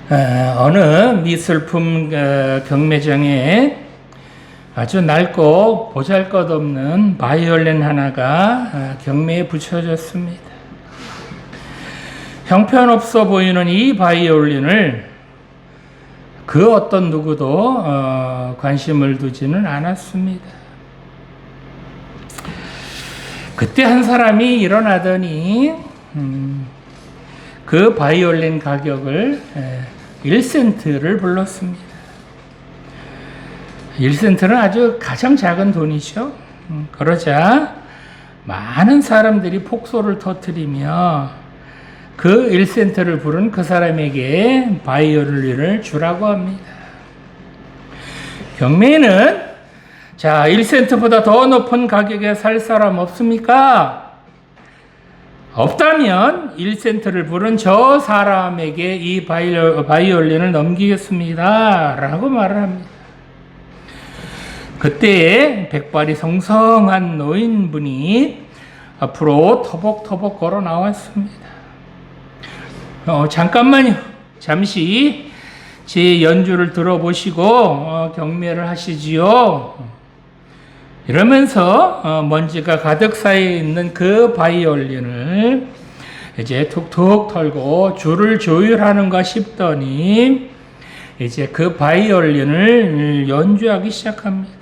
어느 미술품 경매장에 아주 낡고 보잘것없는 바이올린 하나가 경매에 붙여졌습니다. 형편없어 보이는 이 바이올린을 그 어떤 누구도 관심을 두지는 않았습니다. 그때 한 사람이 일어나더니 그 바이올린 가격을 1센트를 불렀습니다. 1센트는 아주 가장 작은 돈이죠. 그러자 많은 사람들이 폭소를 터뜨리며 그 1센트를 부른 그 사람에게 바이올린을 주라고 합니다. 경매에는 자 1센트보다 더 높은 가격에 살 사람 없습니까? 없다면 1센트를 부른 저 사람에게 이 바이올린을 넘기겠습니다 라고 말을 합니다. 그때 백발이 성성한 노인분이 앞으로 터벅터벅 걸어 나왔습니다. 잠깐만요. 잠시 제 연주를 들어보시고 경매를 하시지요. 이러면서 먼지가 가득 쌓여 있는 그 바이올린을 이제 툭툭 털고 줄을 조율하는가 싶더니 이제 그 바이올린을 연주하기 시작합니다.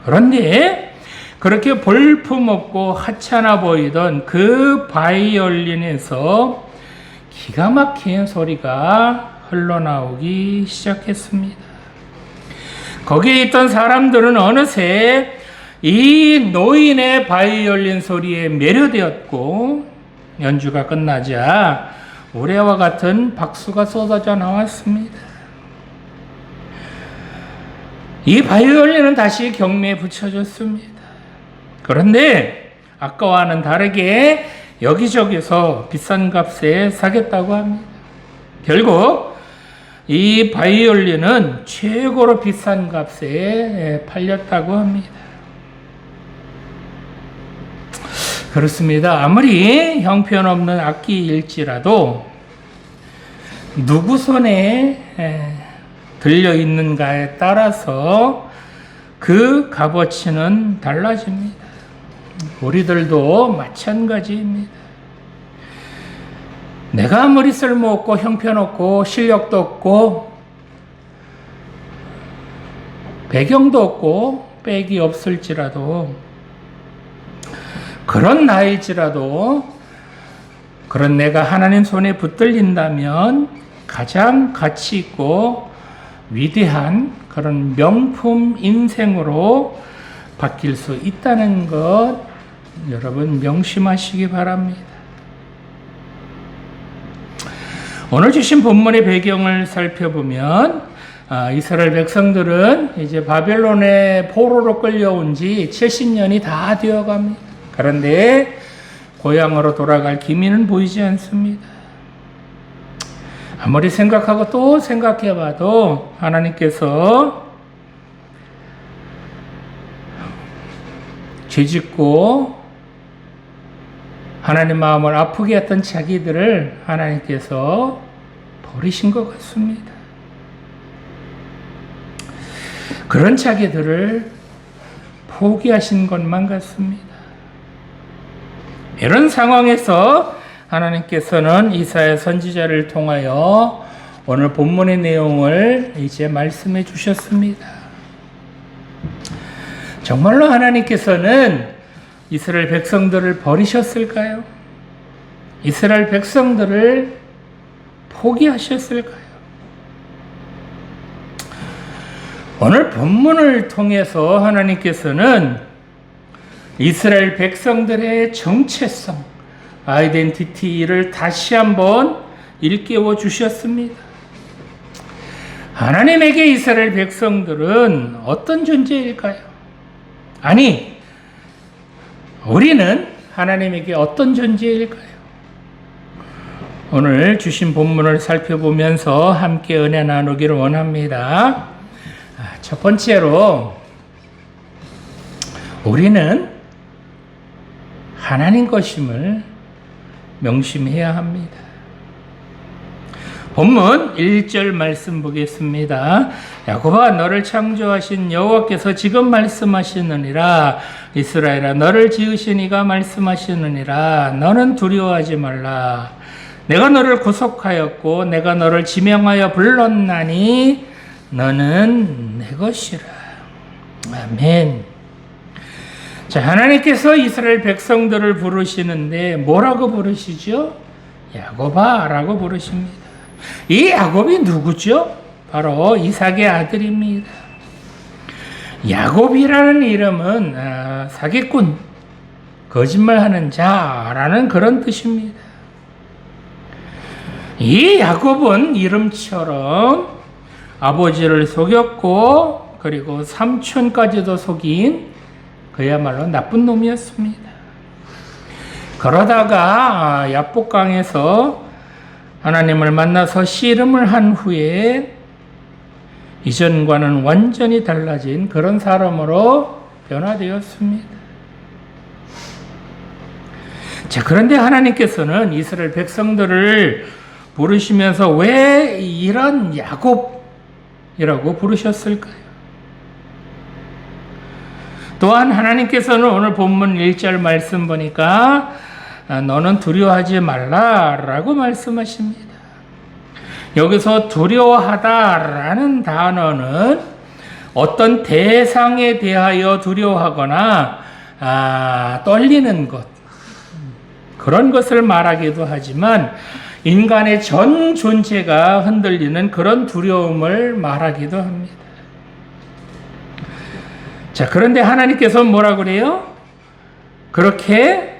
그런데 그렇게 볼품없고 하찮아 보이던 그 바이올린에서 기가 막힌 소리가 흘러나오기 시작했습니다. 거기에 있던 사람들은 어느새 이 노인의 바이올린 소리에 매료되었고 연주가 끝나자 우레와 같은 박수가 쏟아져 나왔습니다. 이 바이올린은 다시 경매에 붙여졌습니다. 그런데 아까와는 다르게 여기저기서 비싼 값에 사겠다고 합니다. 결국 이 바이올린은 최고로 비싼 값에 팔렸다고 합니다. 그렇습니다. 아무리 형편없는 악기일지라도 누구 손에 들려있는가에 따라서 그 값어치는 달라집니다. 우리들도 마찬가지입니다. 내가 아무리 쓸모없고 형편없고 실력도 없고 배경도 없고 백이 없을지라도 그런 나일지라도 그런 내가 하나님 손에 붙들린다면 가장 가치 있고 위대한 그런 명품 인생으로 바뀔 수 있다는 것 여러분 명심하시기 바랍니다. 오늘 주신 본문의 배경을 살펴보면 이스라엘 백성들은 이제 바벨론의 포로로 끌려온 지 70년이 다 되어갑니다. 그런데 고향으로 돌아갈 기미는 보이지 않습니다. 아무리 생각하고 또 생각해봐도 하나님께서 죄짓고 하나님 마음을 아프게 했던 자기들을 하나님께서 버리신 것 같습니다. 그런 자기들을 포기하신 것만 같습니다. 이런 상황에서 하나님께서는 이사야 선지자를 통하여 오늘 본문의 내용을 이제 말씀해 주셨습니다. 정말로 하나님께서는 이스라엘 백성들을 버리셨을까요? 이스라엘 백성들을 포기하셨을까요? 오늘 본문을 통해서 하나님께서는 이스라엘 백성들의 정체성, 아이덴티티를 다시 한번 일깨워 주셨습니다. 하나님에게 이스라엘 백성들은 어떤 존재일까요? 아니, 우리는 하나님에게 어떤 존재일까요? 오늘 주신 본문을 살펴보면서 함께 은혜 나누기를 원합니다. 첫 번째로 우리는 하나님 것임을 명심해야 합니다. 본문 1절 말씀 보겠습니다. 야곱아, 너를 창조하신 여호와께서 지금 말씀하시느니라. 이스라엘아, 너를 지으신 이가 말씀하시느니라. 너는 두려워하지 말라. 내가 너를 구속하였고 내가 너를 지명하여 불렀나니 너는 내 것이라. 아멘. 자, 하나님께서 이스라엘 백성들을 부르시는데 뭐라고 부르시죠? 야곱아 라고 부르십니다. 이 야곱이 누구죠? 바로 이삭의 아들입니다. 야곱이라는 이름은 사기꾼, 거짓말하는 자라는 그런 뜻입니다. 이 야곱은 이름처럼 아버지를 속였고 그리고 삼촌까지도 속인 그야말로 나쁜 놈이었습니다. 그러다가 야복강에서 하나님을 만나서 씨름을 한 후에 이전과는 완전히 달라진 그런 사람으로 변화되었습니다. 자, 그런데 하나님께서는 이스라엘 백성들을 부르시면서 왜 이런 야곱이라고 부르셨을까요? 또한 하나님께서는 오늘 본문 1절 말씀 보니까 너는 두려워하지 말라라고 말씀하십니다. 여기서 두려워하다라는 단어는 어떤 대상에 대하여 두려워하거나 떨리는 것, 그런 것을 말하기도 하지만 인간의 전 존재가 흔들리는 그런 두려움을 말하기도 합니다. 자, 그런데 하나님께서 뭐라고 그래요? 그렇게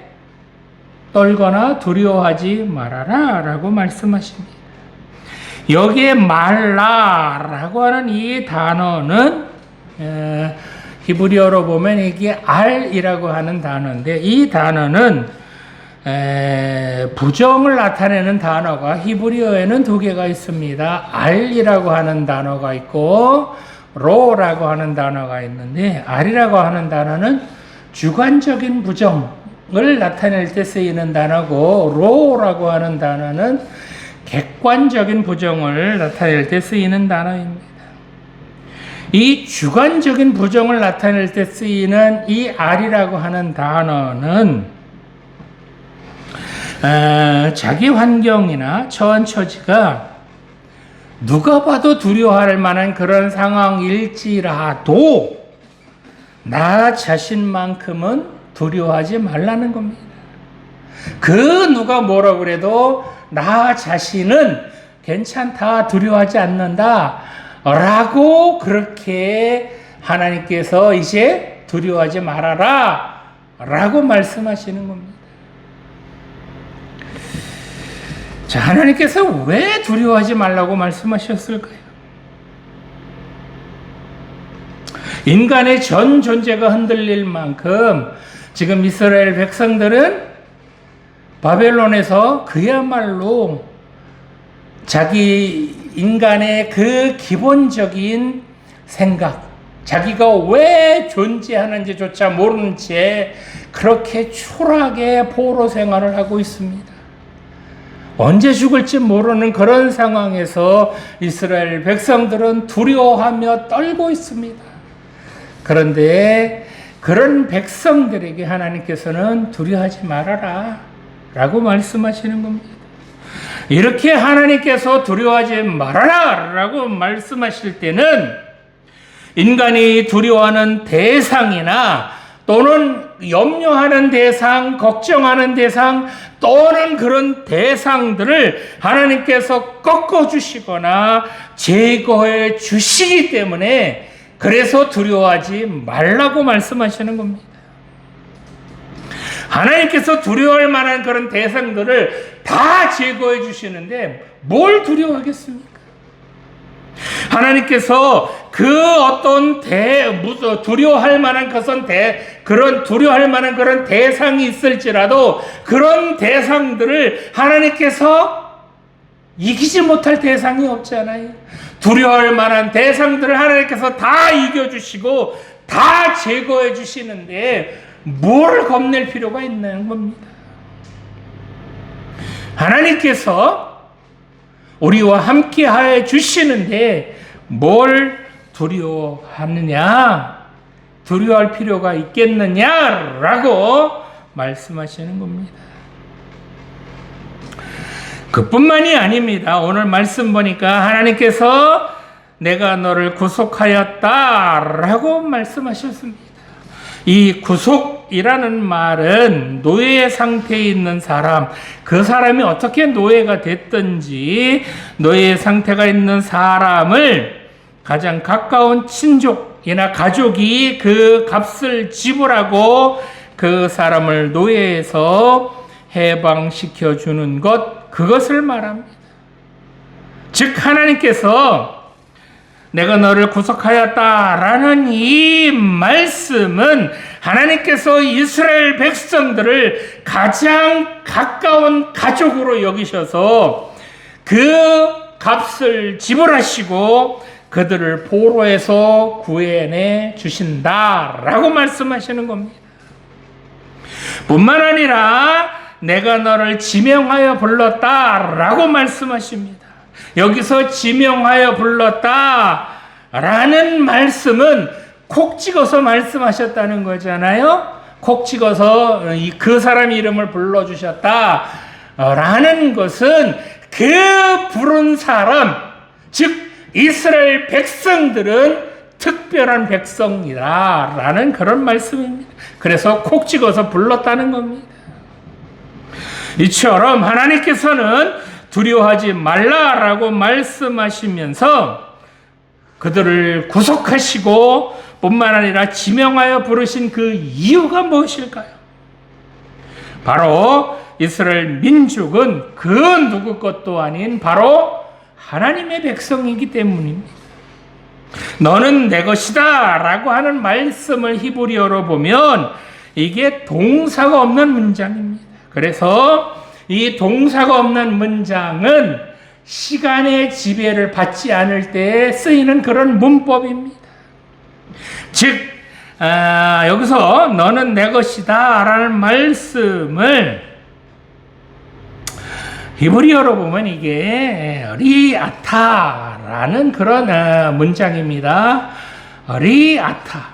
떨거나 두려워하지 말아라 라고 말씀하십니다. 여기에 말라라고 하는 이 단어는 히브리어로 보면 이게 알이라고 하는 단어인데 이 단어는 부정을 나타내는 단어가 히브리어에는 두 개가 있습니다. 알이라고 하는 단어가 있고 로라고 하는 단어가 있는데 알이라고 하는 단어는 주관적인 부정을 나타낼 때 쓰이는 단어고 로라고 하는 단어는 객관적인 부정을 나타낼 때 쓰이는 단어입니다. 이 주관적인 부정을 나타낼 때 쓰이는 이 알이라고 하는 단어는 자기 환경이나 처한 처지가 누가 봐도 두려워할 만한 그런 상황일지라도 나 자신만큼은 두려워하지 말라는 겁니다. 그 누가 뭐라고 그래도 나 자신은 괜찮다, 두려워하지 않는다 라고 그렇게 하나님께서 이제 두려워하지 말아라 라고 말씀하시는 겁니다. 자, 하나님께서 왜 두려워하지 말라고 말씀하셨을까요? 인간의 전 존재가 흔들릴 만큼 지금 이스라엘 백성들은 바벨론에서 그야말로 자기 인간의 그 기본적인 생각, 자기가 왜 존재하는지조차 모르는 채 그렇게 초라하게 포로 생활을 하고 있습니다. 언제 죽을지 모르는 그런 상황에서 이스라엘 백성들은 두려워하며 떨고 있습니다. 그런데 그런 백성들에게 하나님께서는 두려워하지 말아라 라고 말씀하시는 겁니다. 이렇게 하나님께서 두려워하지 말아라 라고 말씀하실 때는 인간이 두려워하는 대상이나 또는 염려하는 대상, 걱정하는 대상 또는 그런 대상들을 하나님께서 꺾어주시거나 제거해 주시기 때문에 그래서 두려워하지 말라고 말씀하시는 겁니다. 하나님께서 두려워할 만한 그런 대상들을 다 제거해 주시는데 뭘 두려워하겠습니까? 하나님께서 그 어떤 두려워할 만한 두려워할 만한 그런 대상이 있을지라도 그런 대상들을 하나님께서 이기지 못할 대상이 없잖아요. 두려워할 만한 대상들을 하나님께서 다 이겨주시고 다 제거해 주시는데 뭘 겁낼 필요가 있는 겁니다. 하나님께서 우리와 함께 하여 주시는데 뭘 두려워하느냐? 두려워할 필요가 있겠느냐라고 말씀하시는 겁니다. 그뿐만이 아닙니다. 오늘 말씀 보니까 하나님께서 내가 너를 구속하였다라고 말씀하셨습니다. 이 구속이라는 말은 노예 상태에 있는 사람, 그 사람이 어떻게 노예가 됐든지 노예 상태가 있는 사람을 가장 가까운 친족이나 가족이 그 값을 지불하고 그 사람을 노예에서 해방시켜 주는 것, 그것을 말합니다. 즉 하나님께서 내가 너를 구속하였다라는 이 말씀은 하나님께서 이스라엘 백성들을 가장 가까운 가족으로 여기셔서 그 값을 지불하시고 그들을 포로에서 구해내 주신다라고 말씀하시는 겁니다. 뿐만 아니라 내가 너를 지명하여 불렀다라고 말씀하십니다. 여기서 지명하여 불렀다라는 말씀은 콕 찍어서 말씀하셨다는 거잖아요. 콕 찍어서 그 사람 이름을 불러주셨다라는 것은 그 부른 사람, 즉 이스라엘 백성들은 특별한 백성이다라는 그런 말씀입니다. 그래서 콕 찍어서 불렀다는 겁니다. 이처럼 하나님께서는 두려워하지 말라라고 말씀하시면서 그들을 구속하시고 뿐만 아니라 지명하여 부르신 그 이유가 무엇일까요? 바로 이스라엘 민족은 그 누구 것도 아닌 바로 하나님의 백성이기 때문입니다. 너는 내 것이다 라고 하는 말씀을 히브리어로 보면 이게 동사가 없는 문장입니다. 그래서 이 동사가 없는 문장은 시간의 지배를 받지 않을 때 쓰이는 그런 문법입니다. 즉 여기서 너는 내 것이다 라는 말씀을 히브리어로 보면 이게 리아타라는 그런 문장입니다. 리아타.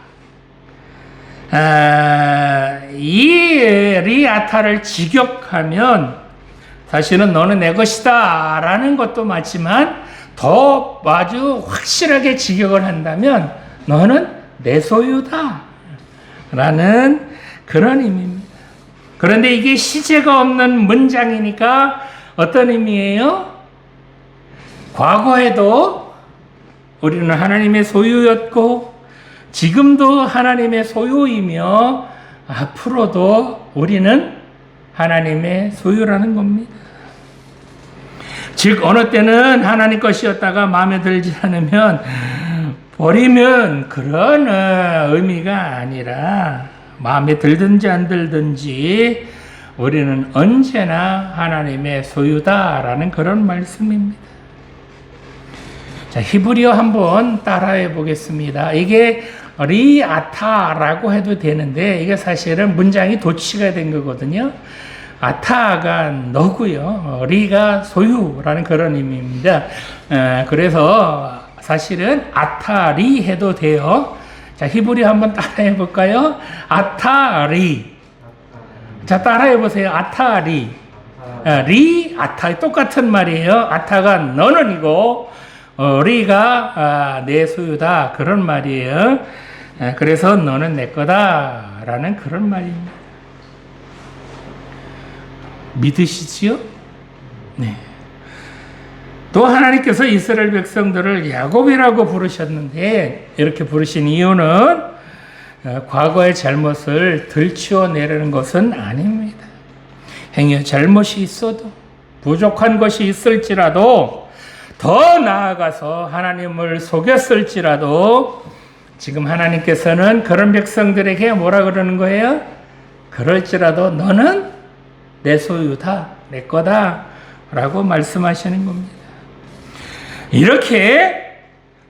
이 리아타를 직역하면 사실은 너는 내 것이다 라는 것도 맞지만 더 아주 확실하게 직역을 한다면 너는 내 소유다 라는 그런 의미입니다. 그런데 이게 시제가 없는 문장이니까 어떤 의미예요? 과거에도 우리는 하나님의 소유였고 지금도 하나님의 소유이며 앞으로도 우리는 하나님의 소유라는 겁니다. 즉 어느 때는 하나님 것이었다가 마음에 들지 않으면 버리면 그런 의미가 아니라 마음에 들든지 안 들든지 우리는 언제나 하나님의 소유다라는 그런 말씀입니다. 자, 히브리어 한번 따라해 보겠습니다. 이게 리아타라고 해도 되는데 이게 사실은 문장이 도치가 된 거거든요. 아타가 너고요. 리가 소유라는 그런 의미입니다. 그래서 사실은 아타리 해도 돼요. 자, 히브리어 한번 따라해 볼까요? 아타리. 자, 따라해 보세요. 아타리. 리, 아타 똑같은 말이에요. 아타가 너는이고 리가 내 소유다 그런 말이에요. 그래서 너는 내 거다라는 그런 말입니다. 믿으시지요? 네. 또 하나님께서 이스라엘 백성들을 야곱이라고 부르셨는데 이렇게 부르신 이유는 과거의 잘못을 들추어내려는 것은 아닙니다. 행여 잘못이 있어도 부족한 것이 있을지라도 더 나아가서 하나님을 속였을지라도 지금 하나님께서는 그런 백성들에게 뭐라 그러는 거예요? 그럴지라도 너는 내 소유다, 내 거다 라고 말씀하시는 겁니다. 이렇게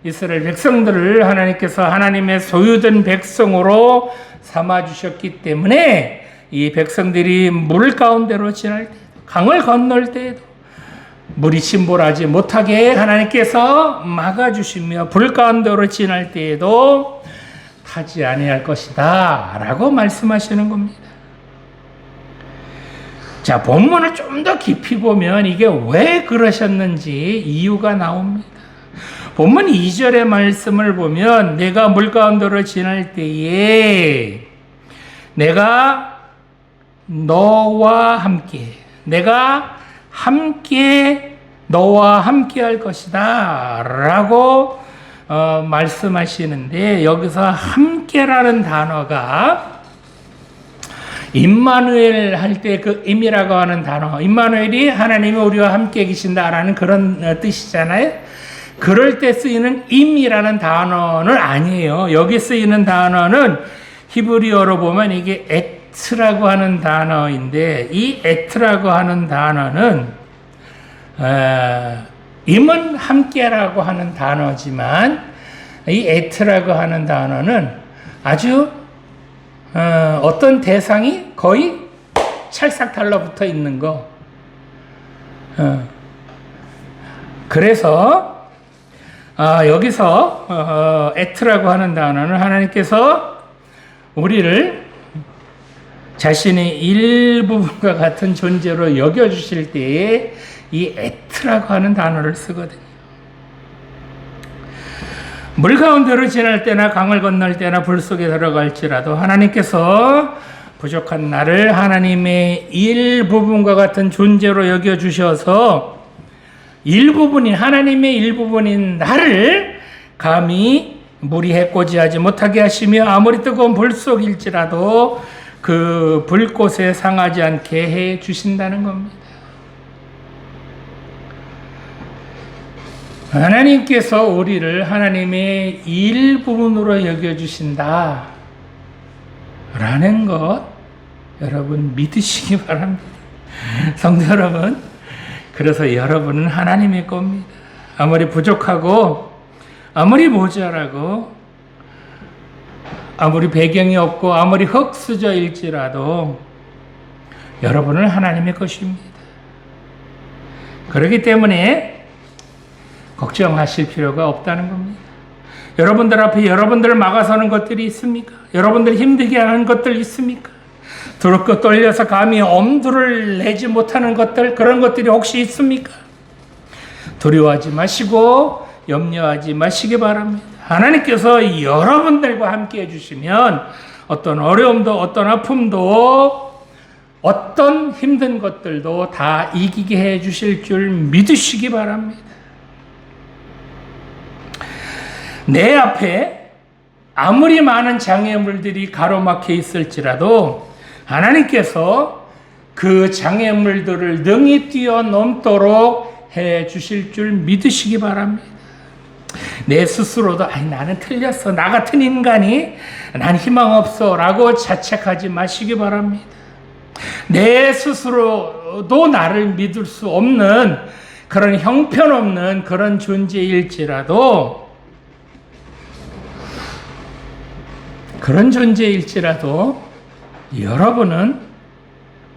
이스라엘 백성들을 하나님께서 하나님의 소유된 백성으로 삼아주셨기 때문에 이 백성들이 물 가운데로 지날 때에도 강을 건널 때에도 물이 침몰하지 못하게 하나님께서 막아주시며 불 가운데로 지날 때에도 타지 아니할 것이다 라고 말씀하시는 겁니다. 자, 본문을 좀 더 깊이 보면 이게 왜 그러셨는지 이유가 나옵니다. 본문 2절의 말씀을 보면 내가 물 가운데로 지날 때에 내가 너와 함께 너와 함께 할 것이다 라고 말씀하시는데, 여기서 함께라는 단어가 임마누엘 할 때 그 임이라고 하는 단어, 임마누엘이 하나님이 우리와 함께 계신다라는 그런 뜻이잖아요. 그럴 때 쓰이는 임이라는 단어는 아니에요. 여기 쓰이는 단어는 히브리어로 보면 이게 에트라고 하는 단어인데, 이 에트라고 하는 단어는 임은 함께라고 하는 단어지만 이 에트라고 하는 단어는 아주 어떤 대상이 거의 찰싹 달라붙어 있는 거. 그래서 여기서 에트라고 하는 단어는 하나님께서 우리를 자신의 일부분과 같은 존재로 여겨주실 때에 이 에트라고 하는 단어를 쓰거든요. 물 가운데로 지날 때나 강을 건널 때나 불 속에 들어갈지라도 하나님께서 부족한 나를 하나님의 일부분과 같은 존재로 여겨주셔서 하나님의 일부분인 나를 감히 물이 해코지하지 못하게 하시며 아무리 뜨거운 불 속일지라도 그 불꽃에 상하지 않게 해 주신다는 겁니다. 하나님께서 우리를 하나님의 일부분으로 여겨주신다 라는 것 여러분 믿으시기 바랍니다. 성도 여러분, 그래서 여러분은 하나님의 겁니다. 아무리 부족하고 아무리 모자라고 아무리 배경이 없고 아무리 흙수저일지라도 여러분은 하나님의 것입니다. 그렇기 때문에 걱정하실 필요가 없다는 겁니다. 여러분들 앞에 여러분들을 막아서는 것들이 있습니까? 여러분들 힘들게 하는 것들 있습니까? 두렵고 떨려서 감히 엄두를 내지 못하는 것들, 그런 것들이 혹시 있습니까? 두려워하지 마시고 염려하지 마시기 바랍니다. 하나님께서 여러분들과 함께 해주시면 어떤 어려움도 어떤 아픔도 어떤 힘든 것들도 다 이기게 해주실 줄 믿으시기 바랍니다. 내 앞에 아무리 많은 장애물들이 가로막혀 있을지라도 하나님께서 그 장애물들을 능히 뛰어넘도록 해 주실 줄 믿으시기 바랍니다. 내 스스로도 나는 틀렸어, 나 같은 인간이, 난 희망 없어 라고 자책하지 마시기 바랍니다. 내 스스로도 나를 믿을 수 없는 그런 형편없는 그런 존재일지라도 여러분은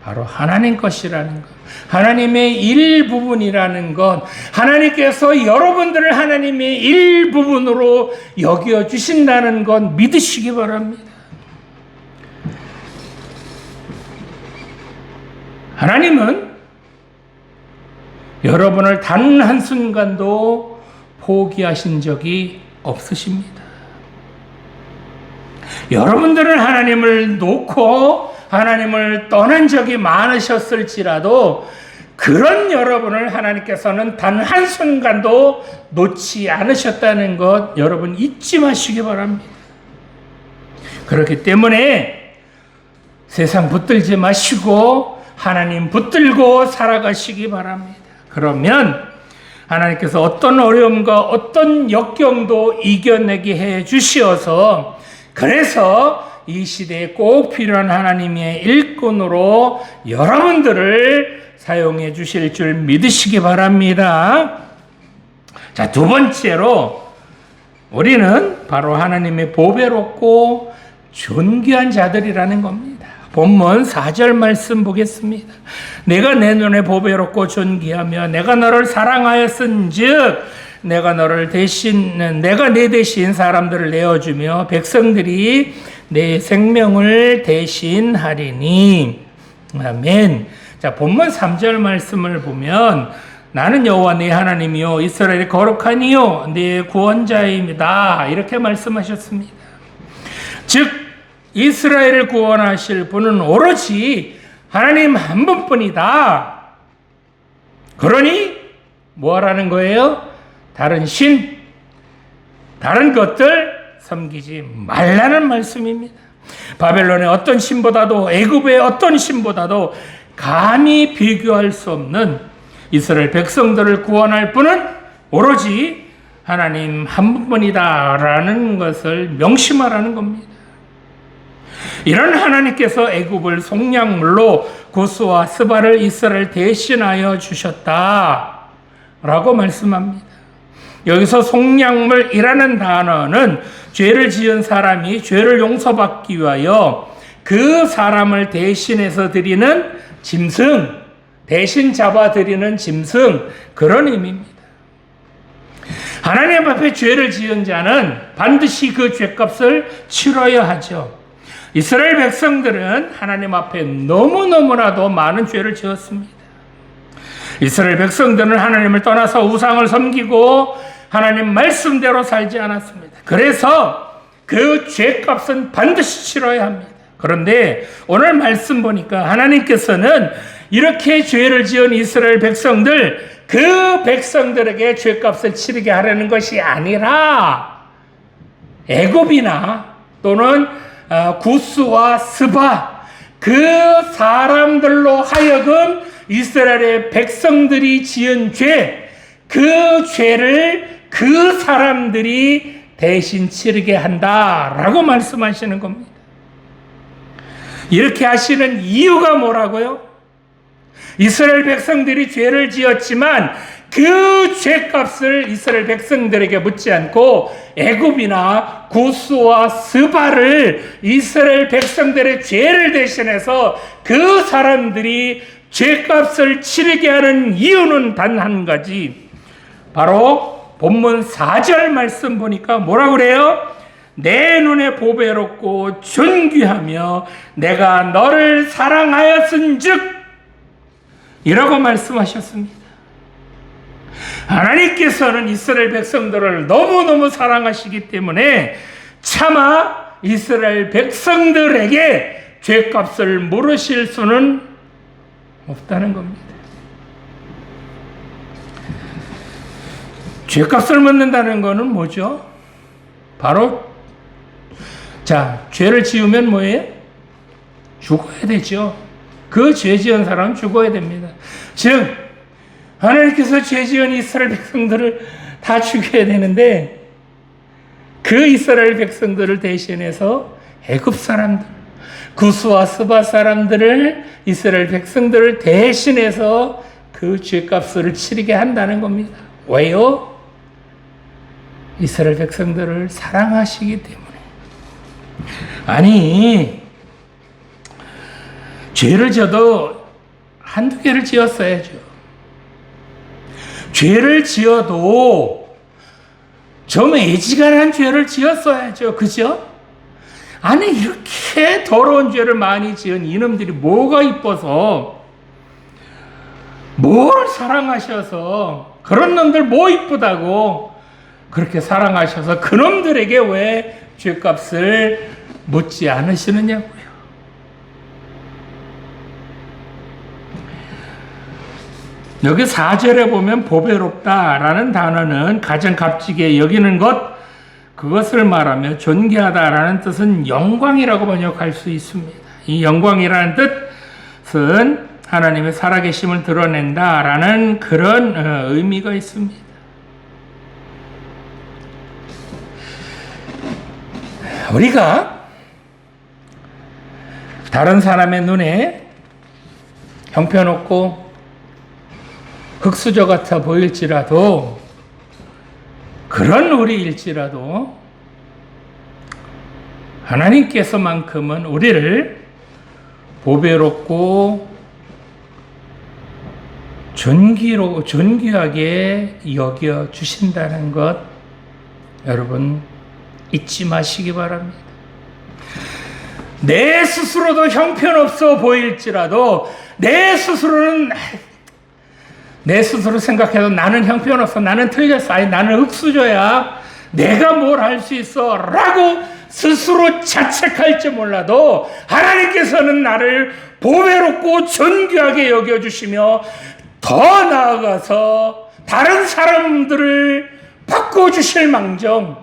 바로 하나님 것이라는 것, 하나님의 일부분이라는 것, 하나님께서 여러분들을 하나님의 일부분으로 여겨주신다는 것 믿으시기 바랍니다. 하나님은 여러분을 단 한순간도 포기하신 적이 없으십니다. 여러분들은 하나님을 놓고 하나님을 떠난 적이 많으셨을지라도 그런 여러분을 하나님께서는 단 한순간도 놓지 않으셨다는 것 여러분 잊지 마시기 바랍니다. 그렇기 때문에 세상 붙들지 마시고 하나님 붙들고 살아가시기 바랍니다. 그러면 하나님께서 어떤 어려움과 어떤 역경도 이겨내게 해 주시어서, 그래서 이 시대에 꼭 필요한 하나님의 일꾼으로 여러분들을 사용해 주실 줄 믿으시기 바랍니다. 자, 두 번째로 우리는 바로 하나님의 보배롭고 존귀한 자들이라는 겁니다. 본문 4절 말씀 보겠습니다. 내가 내 눈에 보배롭고 존귀하며 내가 너를 사랑하였은즉 내가 내 대신 사람들을 내어주며 백성들이 내 생명을 대신하리니. 아멘. 자, 본문 3절 말씀을 보면 나는 여호와 네 하나님이요 이스라엘의 거룩한 이요 네 구원자입니다. 이렇게 말씀하셨습니다. 즉 이스라엘을 구원하실 분은 오로지 하나님 한 분뿐이다. 그러니 뭐 하라는 거예요? 다른 신, 다른 것들 섬기지 말라는 말씀입니다. 바벨론의 어떤 신보다도 애굽의 어떤 신보다도 감히 비교할 수 없는 이스라엘 백성들을 구원할 분은 오로지 하나님 한 분뿐이다라는 것을 명심하라는 겁니다. 이런 하나님께서 애굽을 속량물로 구스와 스바를 이스라엘 대신하여 주셨다라고 말씀합니다. 여기서 속량물이라는 단어는 죄를 지은 사람이 죄를 용서받기 위하여 그 사람을 대신해서 드리는 짐승, 대신 잡아 드리는 짐승, 그런 의미입니다. 하나님 앞에 죄를 지은 자는 반드시 그 죄값을 치러야 하죠. 이스라엘 백성들은 하나님 앞에 너무너무나도 많은 죄를 지었습니다. 이스라엘 백성들은 하나님을 떠나서 우상을 섬기고 하나님 말씀대로 살지 않았습니다. 그래서 그 죄값은 반드시 치러야 합니다. 그런데 오늘 말씀 보니까 하나님께서는 이렇게 죄를 지은 이스라엘 백성들, 그 백성들에게 죄값을 치르게 하려는 것이 아니라 애굽이나 또는 구스와 스바, 그 사람들로 하여금 이스라엘의 백성들이 지은 죄, 그 죄를 그 사람들이 대신 치르게 한다라고 말씀하시는 겁니다. 이렇게 하시는 이유가 뭐라고요? 이스라엘 백성들이 죄를 지었지만 그 죄값을 이스라엘 백성들에게 묻지 않고 애굽이나 구스와 스바를 이스라엘 백성들의 죄를 대신해서 그 사람들이 죄값을 치르게 하는 이유는 단 한 가지, 바로 본문 4절 말씀 보니까 뭐라고 그래요? 내 눈에 보배롭고 존귀하며 내가 너를 사랑하였은즉 이라고 말씀하셨습니다. 하나님께서는 이스라엘 백성들을 너무너무 사랑하시기 때문에 차마 이스라엘 백성들에게 죄값을 물으실 수는 없다는 겁니다. 죄값을 묻는다는 것은 뭐죠? 바로 죄를 지으면 뭐예요? 죽어야 되죠. 그 죄 지은 사람은 죽어야 됩니다. 즉 하나님께서 죄 지은 이스라엘 백성들을 다 죽여야 되는데 그 이스라엘 백성들을 대신해서 애굽 사람들, 구스와 스바 사람들을, 이스라엘 백성들을 대신해서 그 죄값을 치르게 한다는 겁니다. 왜요? 이스라엘 백성들을 사랑하시기 때문에. 아니, 죄를 지어도 한두 개를 지었어야죠. 죄를 지어도 좀 애지간한 죄를 지었어야죠. 그죠? 아니, 이렇게 더러운 죄를 많이 지은 이놈들이 뭐가 이뻐서, 뭘 사랑하셔서, 그런 놈들 뭐 이쁘다고 그렇게 사랑하셔서 그놈들에게 왜 죄값을 묻지 않으시느냐고요. 여기 4절에 보면 보배롭다라는 단어는 가장 값지게 여기는 것, 그것을 말하며 존귀하다라는 뜻은 영광이라고 번역할 수 있습니다. 이 영광이라는 뜻은 하나님의 살아계심을 드러낸다라는 그런 의미가 있습니다. 우리가 다른 사람의 눈에 형편없고 흙수저 같아 보일지라도, 그런 우리일지라도 하나님께서만큼은 우리를 보배롭고 존귀하게 여겨 주신다는 것 여러분 잊지 마시기 바랍니다. 내 스스로도 형편없어 보일지라도 내 스스로 생각해도 나는 형편없어, 나는 틀렸어, 아니 나는 흙수저야, 내가 뭘 할 수 있어 라고 스스로 자책할지 몰라도 하나님께서는 나를 보배롭고 존귀하게 여겨주시며 더 나아가서 다른 사람들을 바꿔주실 망정,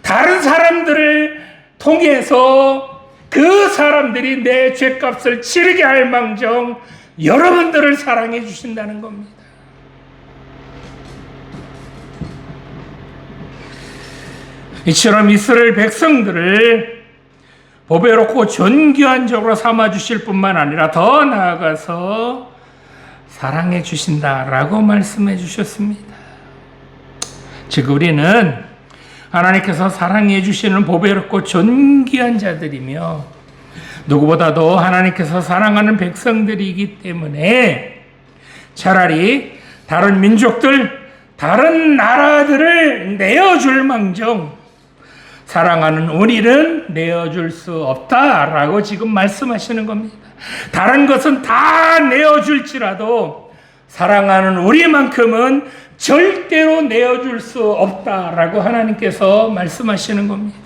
다른 사람들을 통해서 그 사람들이 내 죄값을 치르게 할 망정 여러분들을 사랑해 주신다는 겁니다. 이처럼 이스라엘 백성들을 보배롭고 존귀한 적으로 삼아주실 뿐만 아니라 더 나아가서 사랑해 주신다라고 말씀해 주셨습니다. 즉 우리는 하나님께서 사랑해 주시는 보배롭고 존귀한 자들이며 누구보다도 하나님께서 사랑하는 백성들이기 때문에 차라리 다른 민족들, 다른 나라들을 내어줄 망정 사랑하는 우리는 내어줄 수 없다라고 지금 말씀하시는 겁니다. 다른 것은 다 내어줄지라도 사랑하는 우리만큼은 절대로 내어줄 수 없다라고 하나님께서 말씀하시는 겁니다.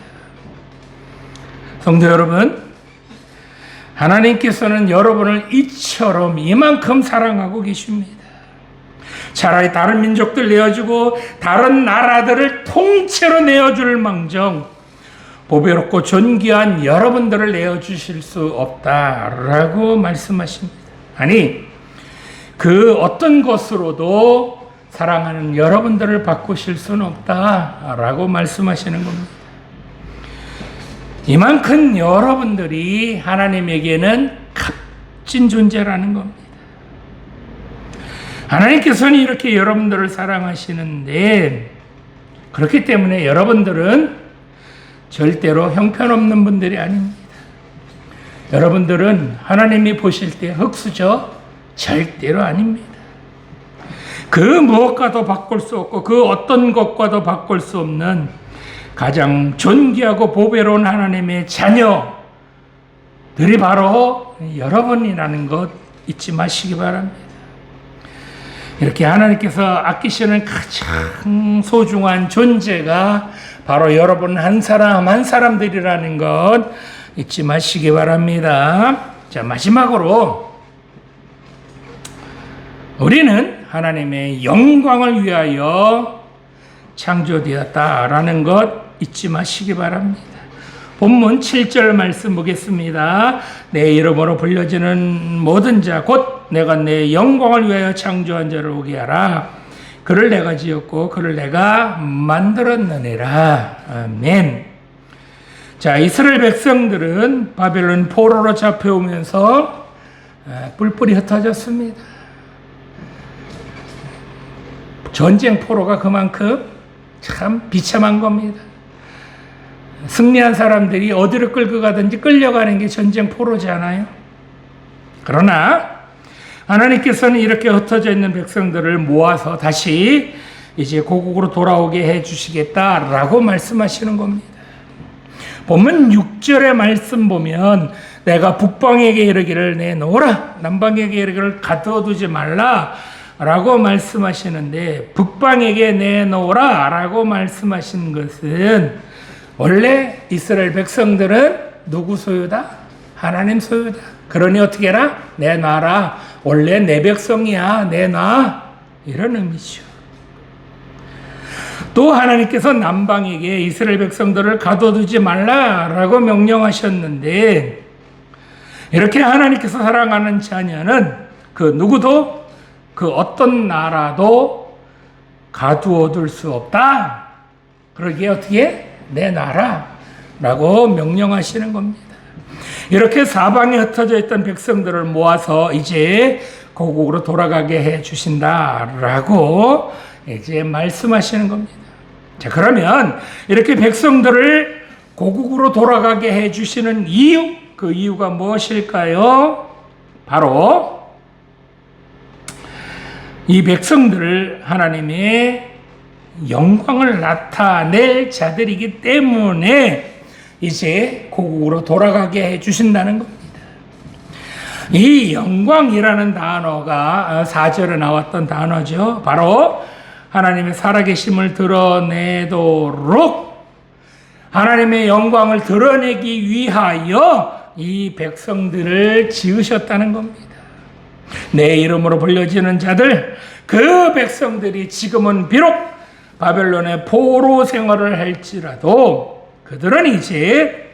성도 여러분, 하나님께서는 여러분을 이처럼 이만큼 사랑하고 계십니다. 차라리 다른 민족들 내어주고 다른 나라들을 통째로 내어줄 망정 보배롭고 존귀한 여러분들을 내어주실 수 없다라고 말씀하십니다. 아니 그 어떤 것으로도 사랑하는 여러분들을 바꾸실 수는 없다라고 말씀하시는 겁니다. 이만큼 여러분들이 하나님에게는 값진 존재라는 겁니다. 하나님께서는 이렇게 여러분들을 사랑하시는데 그렇기 때문에 여러분들은 절대로 형편없는 분들이 아닙니다. 여러분들은 하나님이 보실 때 흙수저 절대로 아닙니다. 그 무엇과도 바꿀 수 없고 그 어떤 것과도 바꿀 수 없는 가장 존귀하고 보배로운 하나님의 자녀들이 바로 여러분이라는 것 잊지 마시기 바랍니다. 이렇게 하나님께서 아끼시는 가장 소중한 존재가 바로 여러분 한 사람 한 사람들이라는 것 잊지 마시기 바랍니다. 자, 마지막으로 우리는 하나님의 영광을 위하여 창조되었다라는 것 잊지 마시기 바랍니다. 본문 7절 말씀 보겠습니다. 내 이름으로 불려지는 모든 자 곧 내가 내 영광을 위하여 창조한 자를 오게 하라. 그를 내가 지었고 그를 내가 만들었느니라. 아멘. 자, 이스라엘 백성들은 바벨론 포로로 잡혀오면서 뿔뿔이 흩어졌습니다. 전쟁 포로가 그만큼 참 비참한 겁니다. 승리한 사람들이 어디로 끌고 가든지 끌려가는 게 전쟁 포로잖아요. 그러나 하나님께서는 이렇게 흩어져 있는 백성들을 모아서 다시 이제 고국으로 돌아오게 해 주시겠다라고 말씀하시는 겁니다. 본문 6절의 말씀 보면 내가 북방에게 이르기를 내놓으라, 남방에게 이르기를 가두어두지 말라 라고 말씀하시는데, 북방에게 내놓으라 라고 말씀하신 것은 원래 이스라엘 백성들은 누구 소유다? 하나님 소유다. 그러니 어떻게 해라? 내놔라. 원래 내 백성이야. 내놔. 이런 의미죠. 또 하나님께서 남방에게 이스라엘 백성들을 가둬두지 말라라고 명령하셨는데, 이렇게 하나님께서 사랑하는 자녀는 그 누구도 그 어떤 나라도 가두어둘 수 없다. 그러기에 어떻게 내놔라라고 명령하시는 겁니다. 이렇게 사방에 흩어져 있던 백성들을 모아서 이제 고국으로 돌아가게 해 주신다라고 이제 말씀하시는 겁니다. 자, 그러면 이렇게 백성들을 고국으로 돌아가게 해 주시는 이유, 그 이유가 무엇일까요? 바로 이 백성들을 하나님의 영광을 나타낼 자들이기 때문에 이제 고국으로 돌아가게 해주신다는 겁니다. 이 영광이라는 단어가 4절에 나왔던 단어죠. 바로 하나님의 살아계심을 드러내도록 하나님의 영광을 드러내기 위하여 이 백성들을 지으셨다는 겁니다. 내 이름으로 불려지는 자들, 그 백성들이 지금은 비록 바벨론의 포로 생활을 할지라도 그들은 이제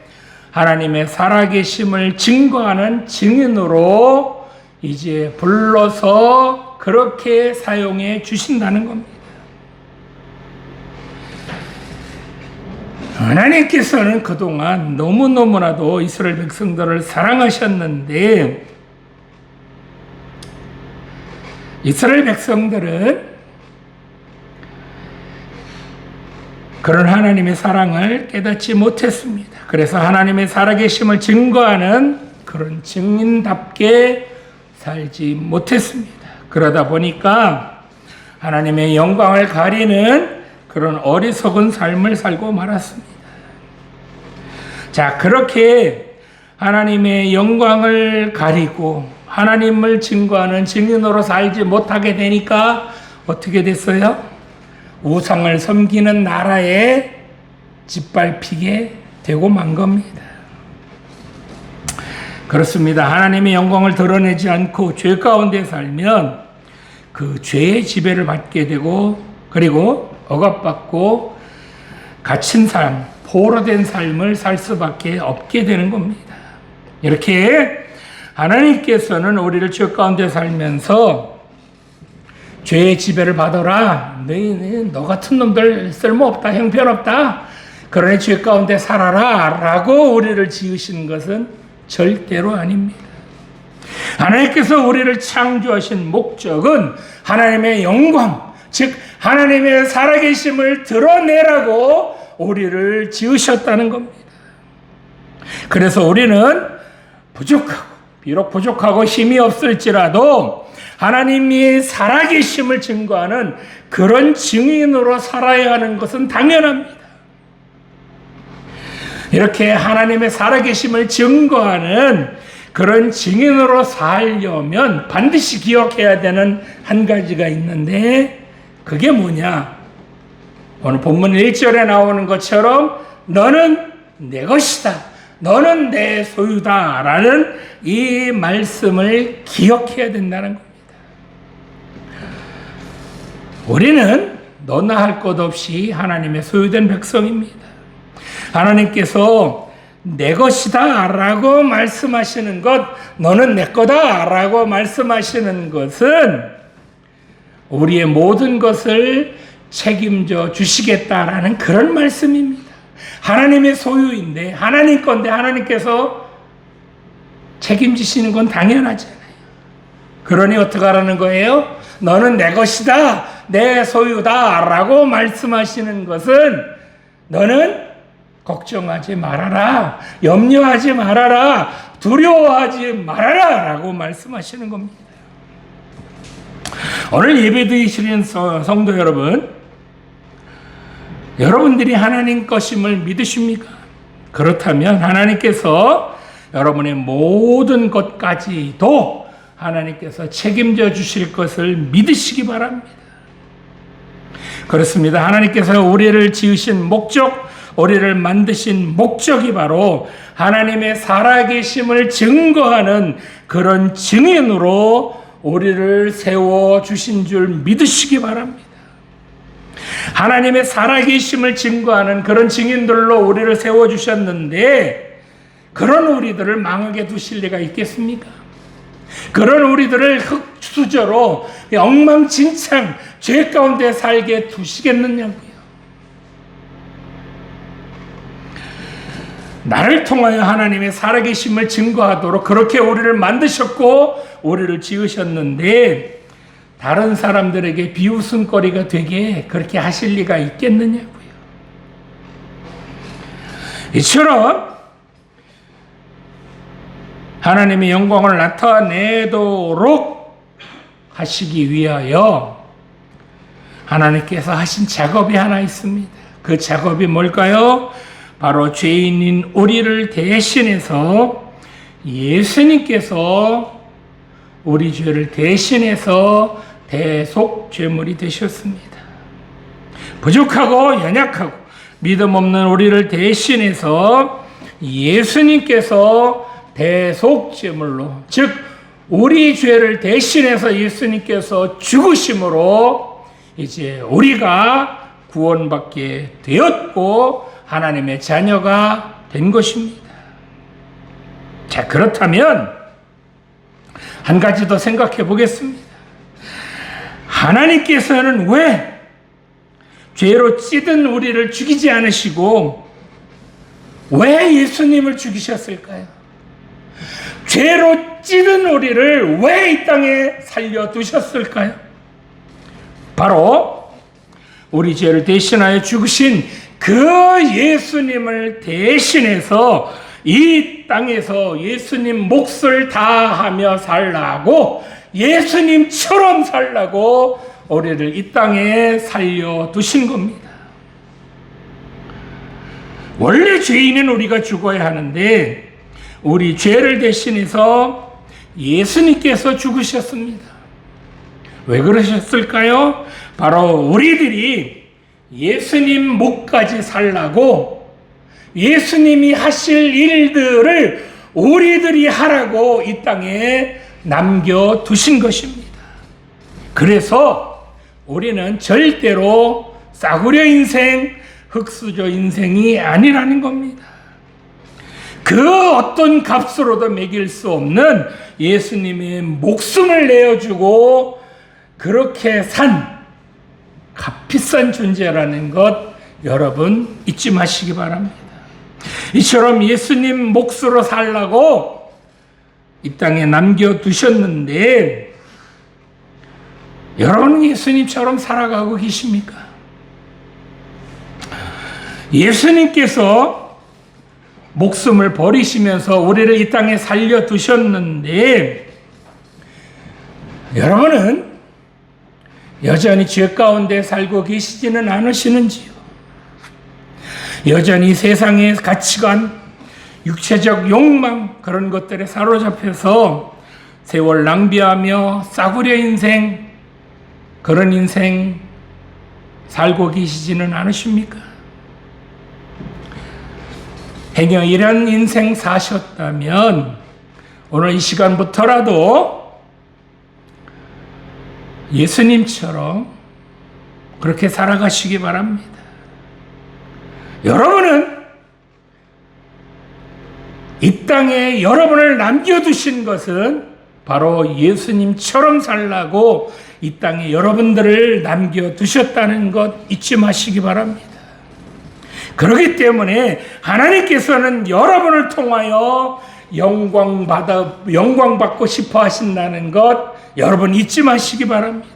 하나님의 살아계심을 증거하는 증인으로 이제 불러서 그렇게 사용해 주신다는 겁니다. 하나님께서는 그동안 너무너무나도 이스라엘 백성들을 사랑하셨는데 이스라엘 백성들은 그런 하나님의 사랑을 깨닫지 못했습니다. 그래서 하나님의 살아계심을 증거하는 그런 증인답게 살지 못했습니다. 그러다 보니까 하나님의 영광을 가리는 그런 어리석은 삶을 살고 말았습니다. 자, 그렇게 하나님의 영광을 가리고 하나님을 증거하는 증인으로 살지 못하게 되니까 어떻게 됐어요? 우상을 섬기는 나라에 짓밟히게 되고 만 겁니다. 그렇습니다. 하나님의 영광을 드러내지 않고 죄 가운데 살면 그 죄의 지배를 받게 되고 그리고 억압받고 갇힌 삶, 포로된 삶을 살 수밖에 없게 되는 겁니다. 이렇게 하나님께서는 우리를 죄 가운데 살면서 죄의 지배를 받아라. 너 같은 놈들 쓸모없다. 형편없다. 그러니 죄 가운데 살아라. 라고 우리를 지으신 것은 절대로 아닙니다. 하나님께서 우리를 창조하신 목적은 하나님의 영광, 즉 하나님의 살아계심을 드러내라고 우리를 지으셨다는 겁니다. 그래서 우리는 비록 부족하고 힘이 없을지라도 하나님이 살아계심을 증거하는 그런 증인으로 살아야 하는 것은 당연합니다. 이렇게 하나님의 살아계심을 증거하는 그런 증인으로 살려면 반드시 기억해야 되는 한 가지가 있는데 그게 뭐냐? 오늘 본문 1절에 나오는 것처럼 너는 내 것이다. 너는 내 소유다. 라는 이 말씀을 기억해야 된다는 겁니다. 우리는 너나 할 것 없이 하나님의 소유된 백성입니다. 하나님께서 내 것이다 라고 말씀하시는 것, 너는 내 거다 라고 말씀하시는 것은 우리의 모든 것을 책임져 주시겠다라는 그런 말씀입니다. 하나님의 소유인데, 하나님 건데 하나님께서 책임지시는 건 당연하잖아요. 그러니 어떻게 하라는 거예요? 너는 내 것이다, 내 소유다 라고 말씀하시는 것은 너는 걱정하지 말아라, 염려하지 말아라, 두려워하지 말아라 라고 말씀하시는 겁니다. 오늘 예배 드리시는 성도 여러분, 여러분들이 하나님 것임을 믿으십니까? 그렇다면 하나님께서 여러분의 모든 것까지도 하나님께서 책임져 주실 것을 믿으시기 바랍니다. 그렇습니다. 하나님께서 우리를 지으신 목적, 우리를 만드신 목적이 바로 하나님의 살아계심을 증거하는 그런 증인으로 우리를 세워주신 줄 믿으시기 바랍니다. 하나님의 살아계심을 증거하는 그런 증인들로 우리를 세워주셨는데 그런 우리들을 망하게 두실 리가 있겠습니까? 그런 우리들을 흙수저로 엉망진창 죄 가운데 살게 두시겠느냐고요. 나를 통하여 하나님의 살아계심을 증거하도록 그렇게 우리를 만드셨고 우리를 지으셨는데 다른 사람들에게 비웃음거리가 되게 그렇게 하실 리가 있겠느냐고요. 이처럼 하나님의 영광을 나타내도록 하시기 위하여 하나님께서 하신 작업이 하나 있습니다. 그 작업이 뭘까요? 바로 죄인인 우리를 대신해서 예수님께서 우리 죄를 대신해서 대속 죄물이 되셨습니다. 부족하고 연약하고 믿음 없는 우리를 대신해서 예수님께서 대속 제물로, 즉 우리 죄를 대신해서 예수님께서 죽으심으로 이제 우리가 구원받게 되었고 하나님의 자녀가 된 것입니다. 자, 그렇다면 한 가지 더 생각해 보겠습니다. 하나님께서는 왜 죄로 찌든 우리를 죽이지 않으시고 왜 예수님을 죽이셨을까요? 죄로 찌든 우리를 왜 이 땅에 살려두셨을까요? 바로 우리 죄를 대신하여 죽으신 그 예수님을 대신해서 이 땅에서 예수님 몫을 다하며 살라고, 예수님처럼 살라고 우리를 이 땅에 살려두신 겁니다. 원래 죄인은 우리가 죽어야 하는데 우리 죄를 대신해서 예수님께서 죽으셨습니다. 왜 그러셨을까요? 바로 우리들이 예수님 몫까지 살라고, 예수님이 하실 일들을 우리들이 하라고 이 땅에 남겨두신 것입니다. 그래서 우리는 절대로 싸구려 인생, 흙수저 인생이 아니라는 겁니다. 그 어떤 값으로도 매길 수 없는 예수님의 목숨을 내어주고 그렇게 산 값비싼 존재라는 것 여러분 잊지 마시기 바랍니다. 이처럼 예수님 몫으로 살라고 이 땅에 남겨두셨는데 여러분은 예수님처럼 살아가고 계십니까? 예수님께서 목숨을 버리시면서 우리를 이 땅에 살려두셨는데 여러분은 여전히 죄 가운데 살고 계시지는 않으시는지요? 여전히 세상의 가치관, 육체적 욕망 그런 것들에 사로잡혀서 세월 낭비하며 싸구려 인생, 그런 인생 살고 계시지는 않으십니까? 행여 이런 인생 사셨다면 오늘 이 시간부터라도 예수님처럼 그렇게 살아가시기 바랍니다. 여러분은 이 땅에 여러분을 남겨두신 것은 바로 예수님처럼 살라고 이 땅에 여러분들을 남겨두셨다는 것 잊지 마시기 바랍니다. 그렇기 때문에 하나님께서는 여러분을 통하여 영광받고 싶어 하신다는 것 여러분 잊지 마시기 바랍니다.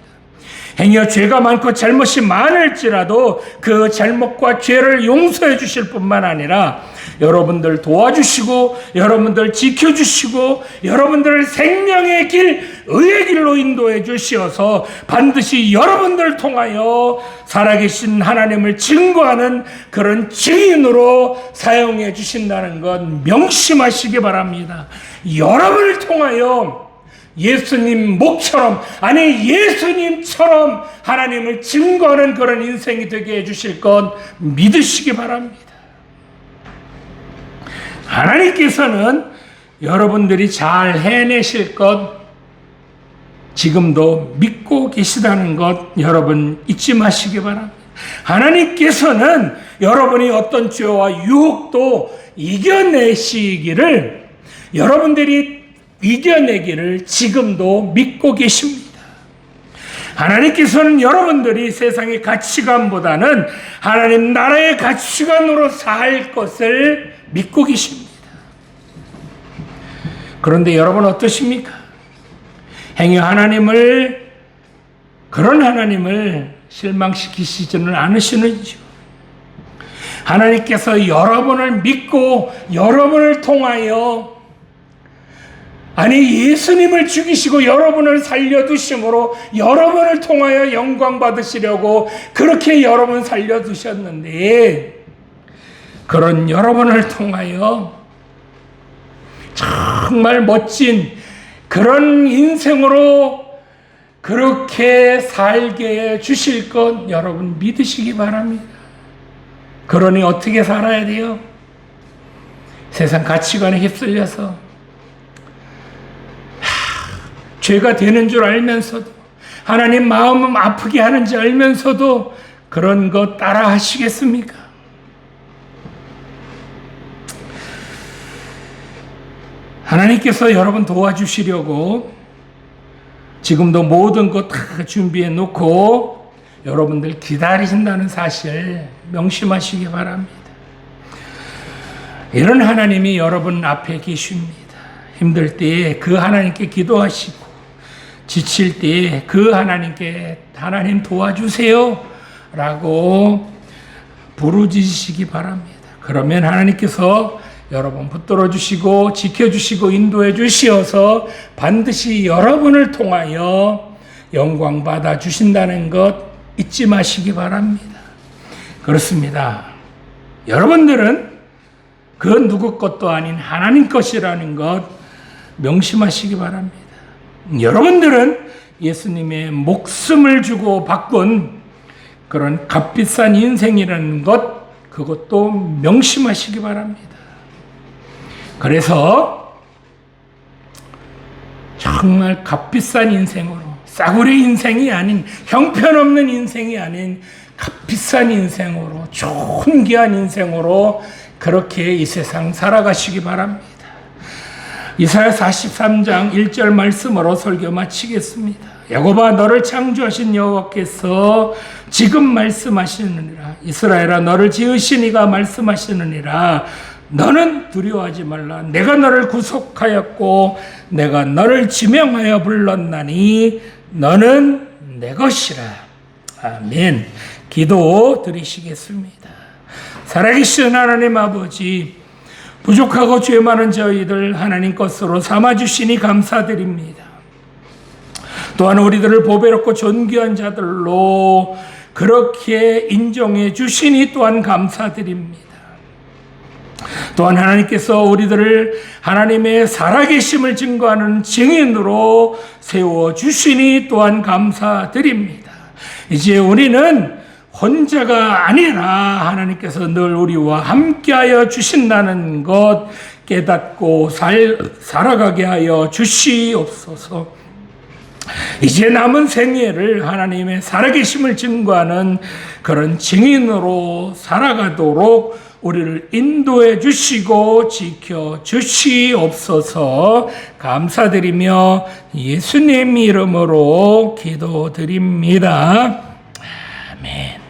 행여 죄가 많고 잘못이 많을지라도 그 잘못과 죄를 용서해 주실 뿐만 아니라 여러분들 도와주시고 여러분들 지켜주시고 여러분들을 생명의 길, 의의 길로 인도해 주시어서 반드시 여러분들 통하여 살아계신 하나님을 증거하는 그런 증인으로 사용해 주신다는 것 명심하시기 바랍니다. 여러분을 통하여 예수님 목처럼, 아니 예수님처럼 하나님을 증거하는 그런 인생이 되게 해주실 것 믿으시기 바랍니다. 하나님께서는 여러분들이 잘 해내실 것 지금도 믿고 계시다는 것 여러분 잊지 마시기 바랍니다. 하나님께서는 여러분이 어떤 죄와 유혹도 이겨내시기를, 여러분들이 이겨내기를 지금도 믿고 계십니다. 하나님께서는 여러분들이 세상의 가치관보다는 하나님 나라의 가치관으로 살 것을 믿고 계십니다. 그런데 여러분 어떠십니까? 행여 하나님을, 그런 하나님을 실망시키시지는 않으시는지요? 하나님께서 여러분을 믿고 여러분을 통하여 아니 예수님을 죽이시고 여러분을 살려두심으로 여러분을 통하여 영광 받으시려고 그렇게 여러분 살려두셨는데 그런 여러분을 통하여 정말 멋진 그런 인생으로 그렇게 살게 해 주실 것 여러분 믿으시기 바랍니다. 그러니 어떻게 살아야 돼요? 세상 가치관에 휩쓸려서 죄가 되는 줄 알면서도 하나님 마음은 아프게 하는지 알면서도 그런 것 따라 하시겠습니까? 하나님께서 여러분 도와주시려고 지금도 모든 것 다 준비해 놓고 여러분들 기다리신다는 사실 명심하시기 바랍니다. 이런 하나님이 여러분 앞에 계십니다. 힘들 때에 그 하나님께 기도하시고 지칠 때에 그 하나님께 하나님 도와주세요 라고 부르짖으시기 바랍니다. 그러면 하나님께서 여러분 붙들어 주시고 지켜주시고 인도해 주시어서 반드시 여러분을 통하여 영광 받아 주신다는 것 잊지 마시기 바랍니다. 그렇습니다. 여러분들은 그 누구 것도 아닌 하나님 것이라는 것 명심하시기 바랍니다. 여러분들은 예수님의 목숨을 주고 바꾼 그런 값비싼 인생이라는 것 그것도 명심하시기 바랍니다. 그래서 정말 값비싼 인생으로 싸구려 인생이 아닌 형편없는 인생이 아닌 값비싼 인생으로 존귀한 인생으로 그렇게 이 세상 살아가시기 바랍니다. 이사야 43장 1절 말씀으로 설교 마치겠습니다. 야곱아 너를 창조하신 여호와께서 지금 말씀하시느니라. 이스라엘아 너를 지으신 이가 말씀하시느니라. 너는 두려워하지 말라. 내가 너를 구속하였고 내가 너를 지명하여 불렀나니 너는 내 것이라. 아멘. 기도 드리시겠습니다. 살아계신 하나님 아버지, 부족하고 죄 많은 저희들 하나님 것으로 삼아주시니 감사드립니다. 또한 우리들을 보배롭고 존귀한 자들로 그렇게 인정해 주시니 또한 감사드립니다. 또한 하나님께서 우리들을 하나님의 살아계심을 증거하는 증인으로 세워주시니 또한 감사드립니다. 이제 우리는 혼자가 아니라 하나님께서 늘 우리와 함께하여 주신다는 것 깨닫고 살아가게 하여 주시옵소서. 이제 남은 생애를 하나님의 살아계심을 증거하는 그런 증인으로 살아가도록 우리를 인도해 주시고 지켜 주시옵소서. 감사드리며 예수님 이름으로 기도드립니다. 아멘.